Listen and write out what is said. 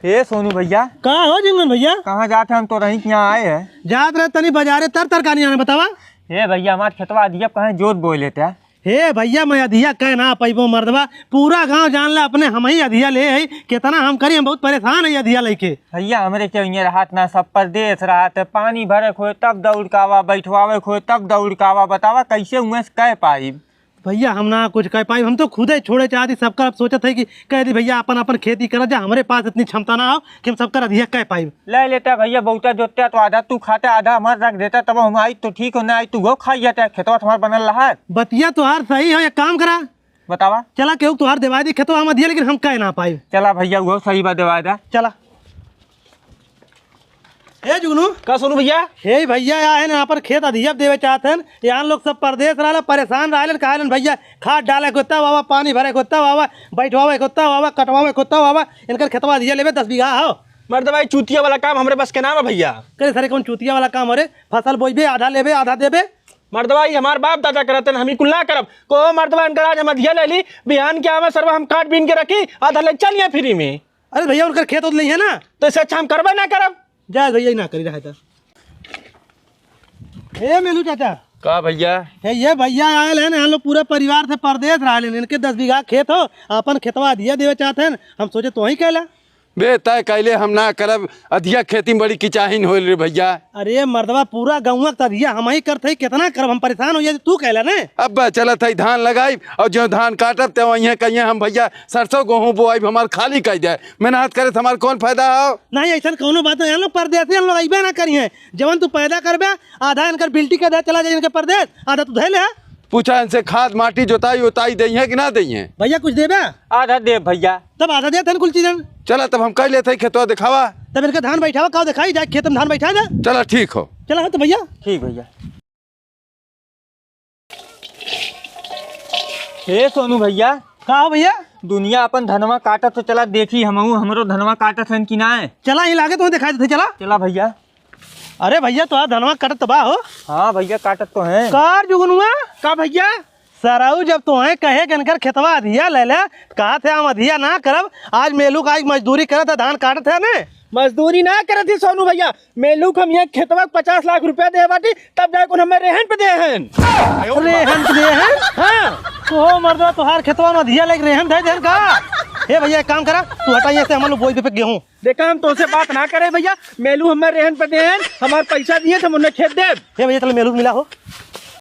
ए सोनू भैया, कहाँ हो जिंगन भैया? कहाँ जाते हम तो रही यहाँ आए हैं। जात रहे तनी बाजारे तर तरकारी आने बतावा। हे भैया हमारे खेतवा दिया कहाँ जोत बोए लेते हैं। हे भैया मैं अधिया कह ना पैबो मर्दवा, पूरा गांव जान ले अपने हम ही अधिया ले है। कितना हम करी, हम बहुत परेशान है अधिया लेके। भैया हमरे चाहिए राहत ना, सब परदेश राहत है, पानी भरे खोए तब दौड़ कावा, बैठवावे खोए तब दौड़ कावा, बतावा कैसे उमें से कह पाई। भैया हम ना कुछ कह पाई, हम तो खुद ही छोड़े चाहती। सबका अब सोचत है कि कह दी भैया अपन अपन खेती कर जा, हमारे पास इतनी क्षमता ना हो कि हम सबका अधिया कह पाई। ले लेता भैया, बहुता जोतता तो आधा तू खाता आधा हमारे रख देता, तब हम आई तो ठीक हो, ना आई तू वो खाई जाता है। खेतवा तुम्हारा बनल रहा है। बतिया तुहार सही है, एक काम करा, बतावा। चला केहू तुहार दिवा दी खेतवा हम अधिया, लेकिन हम कह ना पाई। चला भैया वो सही बात दिवादा। चला हे जुगनू का सोनू भैया? हे भैया आए यहाँ पर खेत अधिया देवे चाहते हैं। यहाँ लोग सब परदेश रहा परेशान रहा कहा भैया खाद डाले कोता वावा, पानी भरे कोता वावा, बैठवावे कोता वावा, कटवावे कोता वावा, इनकर खेतवा अधिया लेवे 10 बीघा हो। मर्द भाई चूतिया वाला काम हमारे बस के नाम है भैया। करे सारे कौन चूतिया वाला काम हो रे? फसल बोइबे, आधा लेबे आधा देबे। मर्द भाई हमारे बाप दादा करते हैं, हम ही कुल ना करब को। मर्द भाई इनका आज हम अधिया ले ली, बिहान के आवे सर्व हम काट बीन के रखी, आधा ले चलिए फ्री में। अरे भैया उनकर खेत उत नहीं है ना, तो इससे अच्छा हम करबे ना करब। जाए भैया ना करी रहा था। हे मेलू चाचा का भैया? हे ये भैया आए हैं, हम लोग पूरे परिवार से परदेश रहा लेन, इनके 10 बीघा खेत हो, अपन खेतवा अधिया देवे चाहते हैं। हम सोचे तो ही कहला बे तय कैले हम ना करब, अधिया खेती में बड़ी किचाहिन हो रे भैया। अरे मर्दवा पूरा गाँव का अधिया हम ही करते, कितना करब, हम परेशान हो जाए। तू कहला ने अब चलत है धान लगाई, और जो धान काटब तो वहीं कहीं हम भैया सरसों गेहूँ बोआई हमार खाली कह जाए, मेहनत करे हमार कौन फायदा हो। नहीं ऐसा कोनो बात नहीं, हम लोग परदेश हम लोग अबे ना करिए। जवन तू पैदा करबे आधा इनकर बिल्टी के दे चला जाए इनके परदेश, आधा तू धै ले। पूछा इनसे खाद माटी जोताई उताई दई है कि ना दई है? भैया कुछ देबे? आधा दे भैया। तब आधा दे कुल चीजन। चला तब हम कह लेते खेतवा दिखावा, तब इनका धान बैठावा, का दिखाई जाए खेत में धान बैठा जा। चला ठीक हो। चला तो भैया ठीक भैया। हे सोनू भैया, का हो भैया? दुनिया अपन धनवा काटत तो चला देखी, हमरो धनवा काटत है कि ना है। चला ही लागे तुम्हें दिखाई देते। चला चला भैया। अरे भैया तो धनवा कटत तबाह हो। हाँ भैया काटत तो है। कार जुगनुआ का भैया? सराऊ जब तो है कहे कि इनकर खेतवा अधिया ले ले, कहा थे हम अधिया ना करब। आज मेलू का आज मजदूरी करत है, धान काटत है ने। मजदूरी ना करे थी सोनू भैया, मेलू हम यहाँ खेतवा 50 लाख रुपया दे बाटी, तब जाके हमें रेहन पे दे हैं। रेहन पे दे हैं? हाँ तो मर्दवा तुहार खेतवा में अधिया लेके रेहन दे देन का? हे भैया एक काम करा, तू हटा यहाँ से, हम लोग बोझ पे गेहूँ। देखा हम तुमसे बात ना करे भैया, मेलू हमें रेहन पे दे हैं, हमारे पैसा दिए थे, हमने खेत दे। हे भैया चलो मेलू मिला हो।